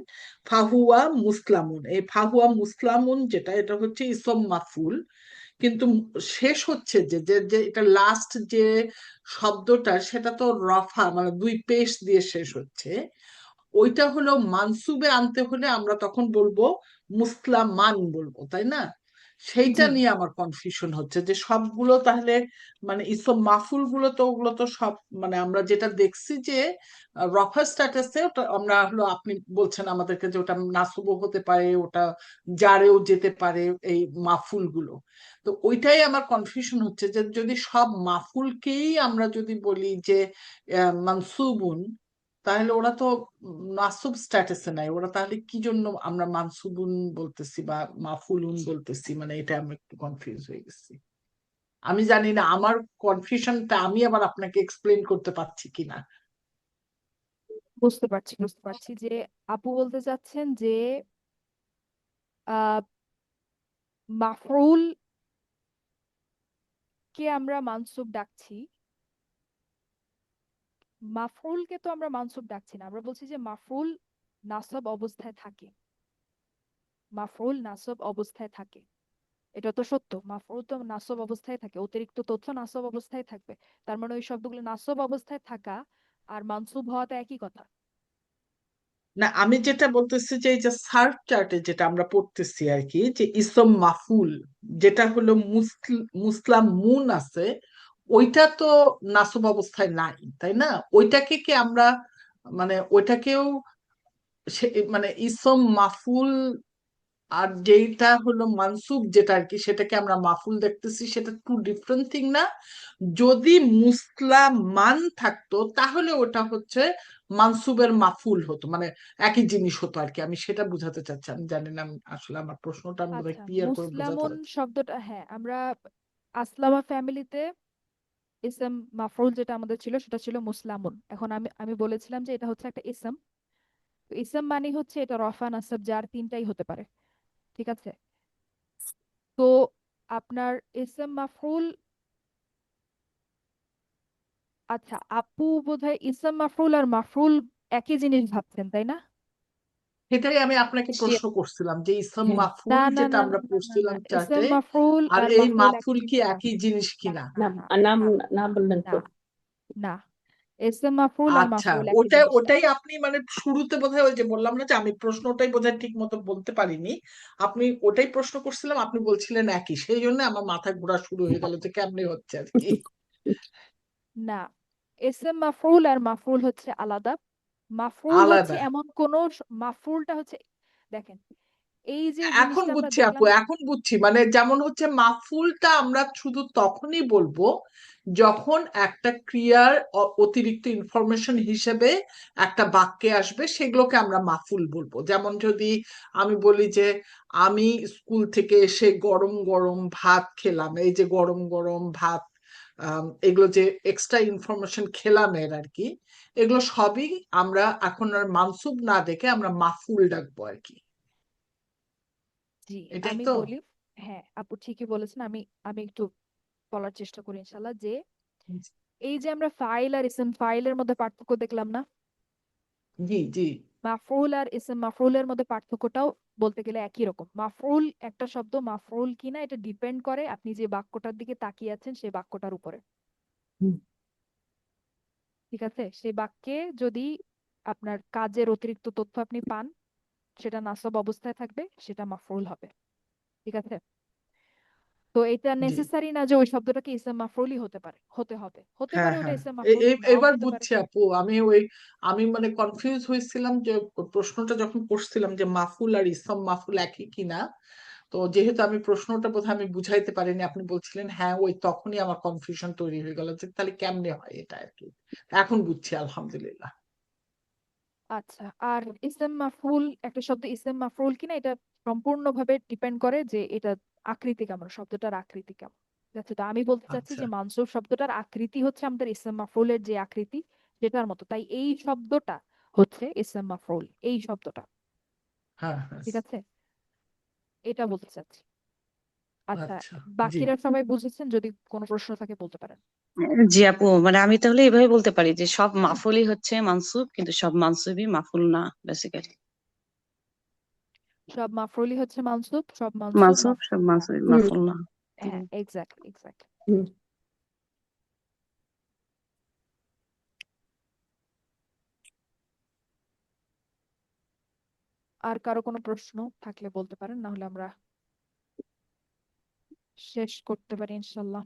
ফাহুয়া মুসলামুন, এই ফাহুয়া মুসলামুন যেটা, এটা হচ্ছে ইসম মাফুল। কিন্তু শেষ হচ্ছে যে যে যে এটা লাস্ট যে শব্দটা, সেটা তো রফা, মানে দুই পেশ দিয়ে শেষ হচ্ছে। ওইটা হলো মানসুবে আনতে হলে আমরা তখন বলবো মুসলামান বলবো, তাই না? সেইটা জি নিয়ে আমার কনফিউশন হচ্ছে যে সবগুলো তাহলে মানে ইসম মাফুল গুলো তো ওগুলো তো সব মানে আমরা যেটা দেখছি যে রফা স্ট্যাটাসে ওটা আমরা হলো আপনি বলছেন আমাদেরকে যে ওটা নাসুবও হতে পারে, ওটা জারেও যেতে পারে এই মাফুল গুলো। তো ওইটাই আমার কনফিউশন হচ্ছে যে যদি সব মাফুলকেই আমরা যদি বলি যে মানসুবুন, তাহলে ওরা তো নাসুব স্ট্যাটাসে নাই, ওরা তাহলে কি জন্য আমরা মানসুবুন বলতেছি বা মাফুলুন বলতেছি, মানে এটা আমি একটু কনফিউজ হয়ে গেছি। আমি জানি না আমার কনফিউশনটা আমি আবার আপনাকে এক্সপ্লেন করতে পারছি কিনা। বুঝতে পারছি যে আপু বলতে চাচ্ছেন যে আহ মাফরুল কে আমরা মানসুব ডাকছি, মাফরুলকে তো আমরা মানসুব ডাকছি না, আমরা বলছি যে মাফরুল নাসব অবস্থায় থাকে, মাফরুল নাসব অবস্থায় থাকে। এটা তো সত্য, মাফরুল তো নাসব অবস্থায় থাকে, অতিরিক্ত তথ্য নাসব অবস্থায় থাকবে। তার মানে ওই শব্দগুলো নাসব অবস্থায় থাকা আর মানসুব হওয়াটা একই কথা। না আমি যেটা বলতেছি যে এই যে সার্চ চার্টে যেটা আমরা পড়তেছি আর কি, যে ইসম মাফুল যেটা হলো মুসলাম মুন আছে, ওইটা তো নাসব অবস্থায় নাই, তাই না? ওইটাকে কি আমরা মানে ওইটাকেও মানে ইসম মাফুল আর যেটা হলো মানসুব যেটা আর কি সেটাকে আমরা মাফুল দেখতেছি, সেটা টু ডিফারেন্ট থিং না? যদি মুসলামান থাকতো তাহলে ওটা হচ্ছে মানসুবের মাফুল হতো, মানে একই জিনিস হতো আর কি। আমি সেটা বুঝাতে চাচ্ছি, আমি জানি না আসলে আমার প্রশ্নটা আমি বোধহয় আচ্ছা, ক্লিয়ার করে বোঝাতে মুসলামুন পারছি। শব্দটা, হ্যাঁ, আমরা আসলামা ফ্যামিলিতে ইসম মাফরুল যেটা আমাদের ছিল সেটা ছিল মুসলামুন। এখন আমি আমি বলেছিলাম যে এটা হচ্ছে একটা ইসম। তো ইসম মানে হচ্ছে এটা রফা নাসব জার তিনটাই হতে পারে, ঠিক আছে? তো আপনার ইসম মাফরুল, আচ্ছা আপু বোধহয় ইসম মাফরুল আর মাফরুল একই জিনিস ভাবছেন, তাই না? সেটাই আমি আপনাকে প্রশ্ন করছিলাম যে ইসম হ্যাঁ, মাফুল না না যেটা না আমরা না না না না, পড়ছিলাম ইসম চার্টে মাফরুল আর আর এই মাফরুল একই মাফুল কি জিনিস না। একই জিনিস না কিনা। না নাম না নাম না না বললেন না তো। না, ইসম মাফরুল আর আচ্ছা, মাফরুল একই ওটাই জিনিস না। ওটাই আপনি মানে শুরুতে বোধহয় ওই যে বললাম না যে আমি প্রশ্নটাই বোধহয় ঠিক মতো বলতে পারিনি, আপনি ওটাই প্রশ্ন করছিলাম, আপনি বলছিলেন একই, সেই জন্য আমার মাথা ঘোরা শুরু হয়ে গেল যে কেমনে হচ্ছে আর কি। না, ইসম মাফরুল আর মাফরুল হচ্ছে আলাদা। মাফরুল হচ্ছে আলাদা। এমন কোন মাফরুলটা হচ্ছে, দেখেন এই যে এখন জিনিসটা আমরা বুঝছি আপু, দেখলাম। এখন বুঝছি, মানে যেমন হচ্ছে মাফুলটা আমরা শুধু তখনই বলবো যখন একটা ক্রিয়ার অতিরিক্ত ইনফরমেশন হিসেবে একটা বাক্যে আসবে, সেগুলোকে আমরা মাফুল বলবো। যেমন যদি আমি বলি যে আমি স্কুল থেকে এসে গরম গরম ভাত খেলাম, এই যে গরম গরম ভাত, এগুলো যে এক্সট্রা ইনফরমেশন খেলাম এর আর কি, এগুলো সবই আমরা এখন আর মানসুব না দেখে আমরা মাফুল ডাকবো আর কি। জি, এটাই আমি তো। বলি, হ্যাঁ আপু ঠিকই বলেছেন। আমি আমি একটু বলার চেষ্টা করি ইনশাল্লাহ যে এই যে আমরা ফাইল আর ইসম ফাইলের মধ্যে পার্থক্য দেখলাম না, জি জি। মাফরুল আর ইসম মাফরুলের মধ্যে পার্থক্যটাও বলতে গেলে একই রকম। মাফরুল একটা শব্দ মাফরুল কিনা এটা ডিপেন্ড করে আপনি যে বাক্যটার দিকে তাকিয়ে আছেন সেই বাক্যটার উপরে, হুম, ঠিক আছে? সেই বাক্যে যদি আপনার কাজের অতিরিক্ত তথ্য আপনি পান, সেটা নাসব অবস্থায় থাকবে, সেটা মাফরুল হবে, ঠিক আছে? তো এটা জি। নেসেসারি না যে ওই শব্দটাকে ইসম মাফরুলই হতে পারে, হতে হ্যাঁ পারে ওটা হ্যাঁ, ইসম মাফরুল নাও এবার হতে পারে। বুঝছি আপু। আমি মানে কনফিউজ হয়েছিলাম যে প্রশ্নটা যখন করছিলাম যে মাফুল আর ইসম মাফুল একই কিনা, তো যেহেতু আমি প্রশ্নটা বোধহয় আমি বুঝাইতে পারিনি, আপনি বলছিলেন হ্যাঁ, ওই তখনই আমার কনফিউশন তৈরি হয়ে গেল যে তাহলে কেমনে হয় এটা আর কি। এখন বুঝছি আলহামদুলিল্লাহ। আচ্ছা, আর ইসম মাফরুল একটা শব্দ ইসম মাফরুল কিনা এটা সম্পূর্ণভাবে ডিপেন্ড করে যে এটা আকৃতি কেমন, শব্দটার আকৃতি কেমন, ঠিক আছে? তো আমি বলতে চাচ্ছি আচ্ছা। যে মানসুব শব্দটার আকৃতি হচ্ছে আমাদের ইসম মাফরুলের যে আকৃতি সেটার মতো, তাই এই শব্দটা হচ্ছে ইসম মাফরুল, এই শব্দটা, হ্যাঁ হ্যাঁ। ঠিক আছে? এটা বলতে চাচ্ছি। আচ্ছা, আচ্ছা। জি। বাকিরা সবাই বুঝেছেন? যদি কোনো প্রশ্ন থাকে বলতে পারেন। জি আপু, মানে আমি তাহলে এভাবে বলতে পারি যে সব মাফুলই হচ্ছে মানসুব, কিন্তু সব মানসুবই মাফুল না বেসিক্যালি। সব মাফরুলই হচ্ছে মানসুব, সব মানসুব মানসুব মাফরুল সব না। মানসুবই হুম, মাফুল না। হ্যাঁ, এক্স্যাক্টলি এক্স্যাক্টলি। হুম। আর কারো কোনো প্রশ্ন থাকলে বলতে পারেন, না হলে আমরা শেষ করতে পারি ইনশাল্লাহ।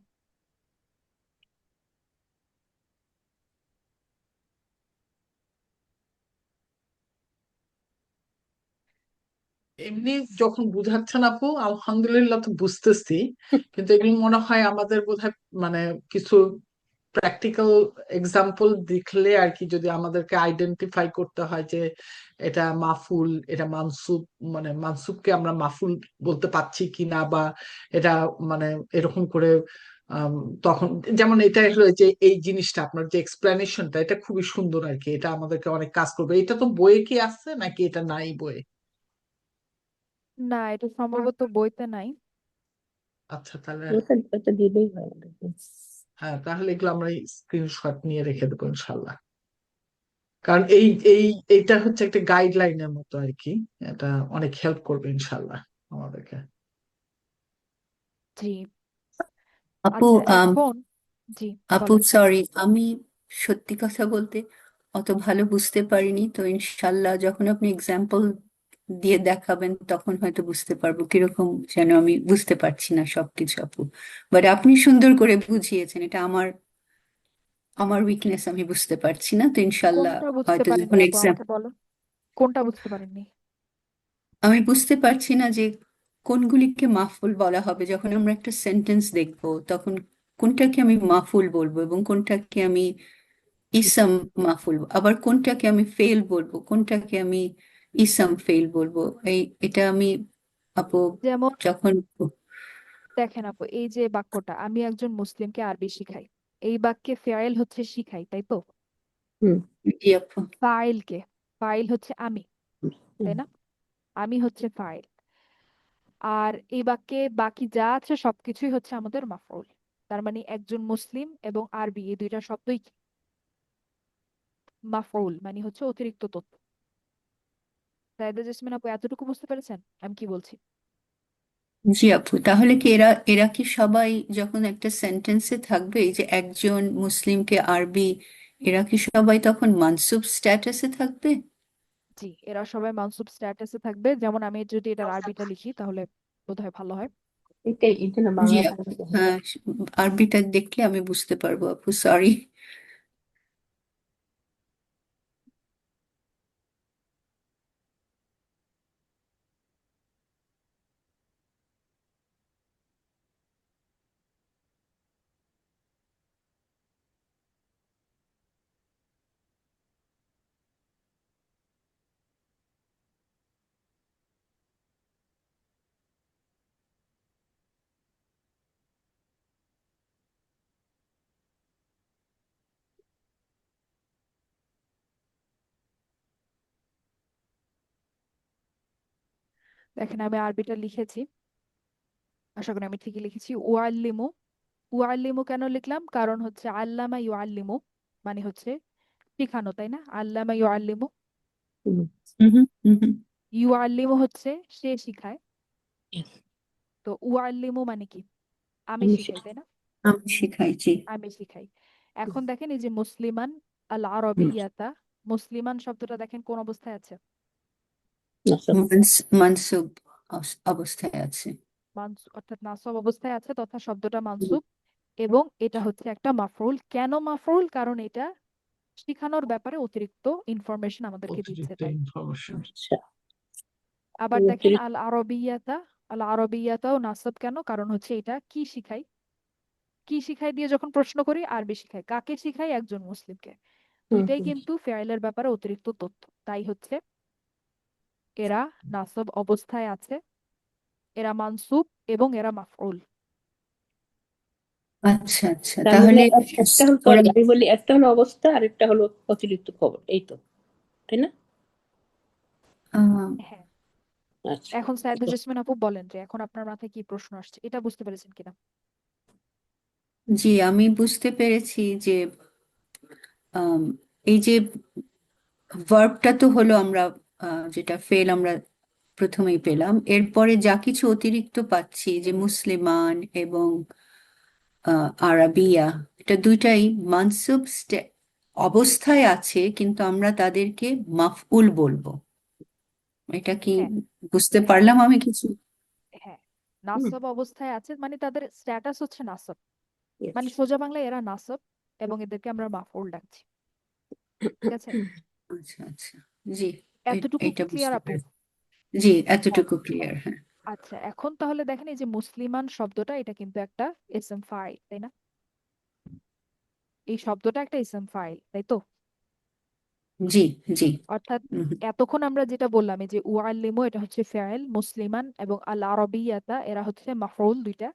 এমনি যখন বুঝাচ্ছেন আপু, আলহামদুলিল্লাহ তো বুঝতেছি, কিন্তু এগুলো মনে হয় আমাদের বোধহয় মানে কিছু প্র্যাকটিক্যাল এক্সাম্পল দেখলে আর কি, যদি আমাদেরকে আইডেন্টিফাই করতে হয় যে এটা মাফুল, এটা মানসুব, মানে মানসুবকে আমরা মাফুল বলতে পারছি কিনা, বা এটা মানে এরকম করে আম, তখন যেমন এটা হলো যে এই জিনিসটা আপনার যে এক্সপ্লেনেশনটা, এটা খুবই সুন্দর আর কি, এটা আমাদেরকে অনেক কাজ করবে। এটা তো বইয়ে কি আছে নাকি এটা নাই বইয়ে? না, এটা সম্ভবত বইতে নাই। আচ্ছা, তাহলে ওটা ওটা দিলেই হয় আমাদেরকে। হ্যাঁ, তাহলে এগুলো আমরা স্ক্রিনশট নিয়ে রেখে দেবো ইনশাল্লাহ। কারণ এই এই এইটা হচ্ছে একটা গাইডলাইনের মতো আর কি, এটা অনেক হেল্প করবে ইনশাল্লাহ আমাদেরকে। জি। আপু আচ্ছা, এখন জি আপু বলেন। সরি, আমি সত্যি কথা বলতে অত ভালো বুঝতে পারিনি, তো ইনশাল্লাহ যখন আপনি এক্সাম্পল দিয়ে দেখাবেন তখন হয়তো বুঝতে পারবো কিরকম, যেন আমি বুঝতে পারছি না সবকিছু আপু। বাট আপনি সুন্দর করে বুঝিয়েছেন, এটা আমার আমার উইকনেস, আমি বুঝতে পারছি না, তো ইনশাল্লাহ কোনটা বুঝতে হয়তো পারেননি যখন আপু, আমাকে বলো, কোনটা বুঝতে পারেননি? আমি বুঝতে পারছি না যে কোনগুলিকে মাফুল বলা হবে। যখন আমরা একটা সেন্টেন্স দেখবো তখন কোনটাকে আমি মাফুল বলবো এবং কোনটাকে আমি ইসাম মাফুল, আবার কোনটাকে আমি ফেল বলবো, কোনটাকে আমি ইসাম ফেল বলবো। এটা আমি আপু যেমন যখন দেখেন আপু, এই যে বাক্যটা, আমি একজন মুসলিমকে আরবি শিখাই, এই বাক্যে ফেয়াইল হচ্ছে শিখাই, তাই তো? হুম জি আপু। ফাইল কে? ফাইল হচ্ছে আমি, হুম তাই না? আমি হচ্ছে ফাইল। আর এই বাক্যে বাকি যা আছে সবকিছুই হচ্ছে আমাদের মাফউল। তার মানে একজন মুসলিম এবং আরবি এই দুইটা শব্দই কি? মাফউল, মানে হচ্ছে অতিরিক্ত তথ্য। সাইদা জেসমিন আপু, এতটুকু বুঝতে পেরেছেন আমি কি বলছি? জি আপু, তাহলে কি এরা এরা কি সবাই যখন একটা সেন্টেন্সে থাকবে, এই যে একজন মুসলিমকে আরবি, এরা কি সবাই তখন মানসুব স্ট্যাটাসে থাকবে? জি, এরা সবাই মানসুব স্ট্যাটাসে থাকবে। যেমন আমি যদি এটার আরবিটা লিখি তাহলে বোধহয় ভালো হয়। এটাই এই জন্য জি বাংলাটা আপু, আমাকে হয়। হ্যাঁ, আরবিটা দেখলে আমি বুঝতে পারবো আপু, সরি। দেখেন, আমি আরবিটা লিখেছি, আশা করি আমি ঠিকই লিখেছি। ওয়াল্লিমু। ওয়াল্লিমু কেন লিখলাম? কারণ হচ্ছে আল্লামা ইউআল্লিমু মানে হচ্ছে শিখানো, তাই না? আল্লামা ইউআল্লিমু। হুম, হুম হুম হুম হুম। ইউআল্লিমু হচ্ছে সে শিখায়। yes, তো ওয়াল্লিমু মানে কি? আমি আমি শিখাই, শিখি। তাই না? আমি শিখাইছি। আমি শিখাই। এখন দেখেন, এই যে মুসলিমান, আল হুম, আরবিয়াতা, মুসলিমান শব্দটা দেখেন কোন অবস্থায় আছে? আচ্ছা, মানসুব অবস্থায় আছে। অর্থাৎ নাসব অবস্থায় আছে, তথা শব্দটা মানসুব। এবং এটা হচ্ছে একটা মাফরুল। কেন মাফরুল? কারণ এটা শিখানোর ব্যাপারে অতিরিক্ত ইনফরমেশন আমাদেরকে দিচ্ছে, অতিরিক্ত তাই। ইনফরমেশন। আচ্ছা, আবার দেখেন, অতিরিক্ত। আল আরবিয়াতা, আল আরবিয়াতাও নাসব কেন? কারণ হচ্ছে এটা কি শিখাই, কি শিখাই দিয়ে যখন প্রশ্ন করি, আরবি শিখাই। কাকে শিখাই? একজন মুসলিমকে। হুম দুইটাই হুম কিন্তু ফেয়াইলের ব্যাপারে অতিরিক্ত তথ্য, তাই হচ্ছে এরা নাসব অবস্থায় আছে, এরা মানসুব এবং এরা মাফউল। আচ্ছা আচ্ছা, তার মানে তাহলে একটা হলো, ওরা সরি আমি বলি, একটা হলো অবস্থা আর একটা হলো অতিরিক্ত খবর, এই তো, তাই না? আহ, হ্যাঁ। আচ্ছা, এখন সাইদা জেসমিন আপু বলেন যে এখন আপনার মাথায় কি প্রশ্ন আসছে, এটা বুঝতে পেরেছেন কিনা? জি, আমি বুঝতে পেরেছি যে আম, এই যে ভার্বটা তো হলো আমরা যেটা ফেল আমরা প্রথমেই পেলাম, এরপরে যা কিছু অতিরিক্ত পাচ্ছি যে মুসলিমান এবং আরাবিয়া, এটা দুইটাই মানসুব অবস্থায় আছে, কিন্তু আমরা তাদেরকে মাফউল বলবো। এটা কি হ্যাঁ বুঝতে হ্যাঁ পারলাম আমি কিছু? হ্যাঁ হুম, নাসব অবস্থায় আছে, মানে তাদের স্ট্যাটাস হচ্ছে নাসব, yes. মানে সোজা বাংলায় এরা নাসব, এবং এদেরকে আমরা মাফউল ডাকছি। ঠিক আছে, আচ্ছা আচ্ছা, জি, এতটুকু এটা ক্লিয়ার বুঝতে আপু? পেরেছি। জি, হ্যাঁ এতটুকু ক্লিয়ার, হ্যাঁ। আচ্ছা, এখন তাহলে দেখেন এই যে মুসলিমান শব্দটা, এটা কিন্তু একটা ইসম ফাইল, তাই না? এই শব্দটা একটা ইসম ফাইল, তাই তো? জি জি। অর্থাৎ হুম, এতক্ষণ আমরা যেটা বললাম, এই যে উআল্লিমু এটা হচ্ছে ফাইল, মুসলিমান এবং আল আরবিয়াতা এরা হচ্ছে মাফউল দুইটা।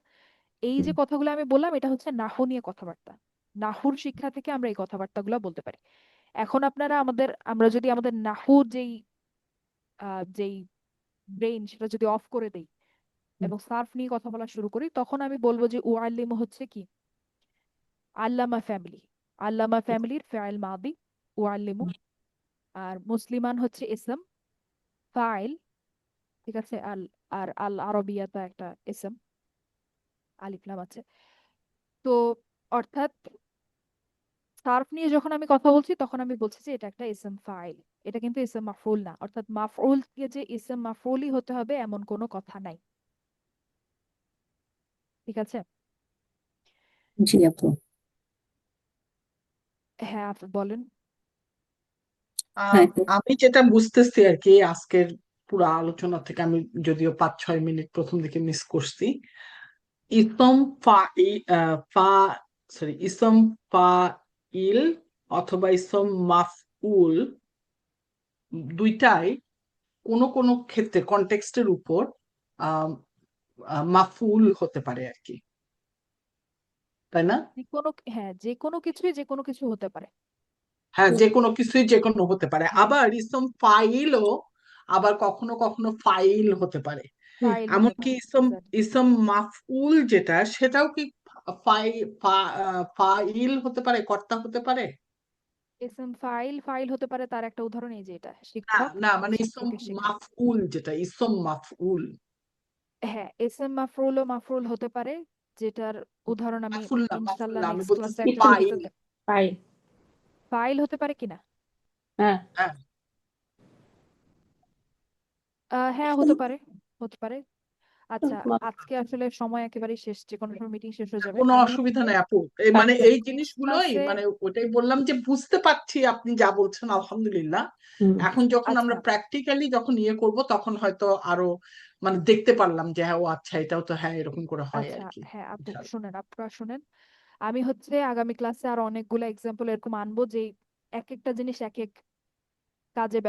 এই যে কথাগুলো আমি বললাম, এটা হচ্ছে নাহু নিয়ে কথাবার্তা। নাহুর শিক্ষা থেকে আমরা এই কথাবার্তাগুলো বলতে পারি। এখন আপনারা আমরা যদি আমাদের নাহুর যেই ব্রেইন, সেটা যদি অফ করে দেই এবং সার্ফ নিয়ে কথা বলা শুরু করি, তখন আমি বলবো যে উআল্লিমু হচ্ছে কি? আল্লামা ফ্যামিলি। আল্লামা ফ্যামিলির ফাইল মাদি উআল্লিমু। আর মুসলিমান হচ্ছে ইসম ফাইল, ঠিক আছে। আর আল আরবিয়াতা একটা ইসম, আলিফ লাম আছে। তো অর্থাৎ সার্ফ নিয়ে যখন আমি কথা বলছি, তখন আমি বলছি যে এটা একটা ইসম ফাইল। এটা কিন্তু ইসম মাফউল না, অর্থাৎ মাফউল কে যে ইসম মাফউলই হতে হবে এমন কোনো কথা নাই। ঠিক আছে। জি আপু। হ্যাঁ আপু বলেন। আহ, হ্যাঁ তো, আমি যেটা বুঝতেছি আর কি আজকের পুরো আলোচনা থেকে, আমি যদিও 5-6 মিনিট প্রথম দিকে মিস করছি, ইসম ফা ফা সরি ইসম ফাইল অথবা ইসম মাফউল দুইটাই কোনো কোনো ক্ষেত্রে কনটেক্সটের উপর আহ মাফউল হতে পারে আর কি, তাই না? যে কোনো, হ্যাঁ যে কোনো কিছুই যে কোনো কিছু হতে পারে। হ্যাঁ, যে কোনো কিছুই যে কোনো হতে পারে, হ্যাঁ আবার ইসম ফাইলও আবার কখনো কখনো ফাইল হতে পারে। হুম, ফাইল হতে এমনকি পারে, ইসম exactly। ইসম মাফউল যেটা, সেটাও কি ফাই ফাইল হতে পারে, কর্তা হতে পারে? ইসম ফাইল ফাইল হতে পারে, তার একটা উদাহরণ এই যে এটা, না শিক্ষক না, মানে ইসম ছাত্রকে শেখায়। মাফউল যেটা, ইসম মাফউল, হ্যাঁ ইসম মাফরুল ও মাফরুল হতে পারে, যেটার উদাহরণ আমি মাফুল ইনশাল্লাহ না, আমি নেক্সট ক্লাসে বলতেছি একটা ইসম ফাইল। ভিডিওতে ফাইল। ফাইল হতে পারে কিনা। হ্যাঁ, হ্যাঁ, হ্যাঁ ইসম হতে পারে, হতে পারে। আচ্ছা, মাফ- আজকে আসলে সময় একেবারে শেষ, যে কোনো সময় মিটিং শেষ হয়ে যাবে। কোনো আমি অসুবিধা হচ্ছে নাই আপু, মানে আচ্ছা, এই নেক্সট জিনিসগুলোই, ক্লাসে, মানে ওটাই বললাম যে বুঝতে পারছি আপনি যা বলছেন, আলহামদুলিল্লাহ। হুম, এখন যখন আচ্ছা আমরা প্র্যাকটিক্যালি যখন ইয়ে করব, তখন হয়তো আরো মানে দেখতে পারলাম যে হ্যাঁ, ও আচ্ছা, এটাও তো হ্যাঁ এরকম করে হয় আচ্ছা আর কি। হ্যাঁ আপু ইনশাআল্লাহ। শুনেন, আপনারা শুনেন। আমি হচ্ছে আগামী ক্লাসে আরো অনেকগুলো এক্সাম্পল এরকম আনবো, যে এক একটা জিনিস এক এক কাজে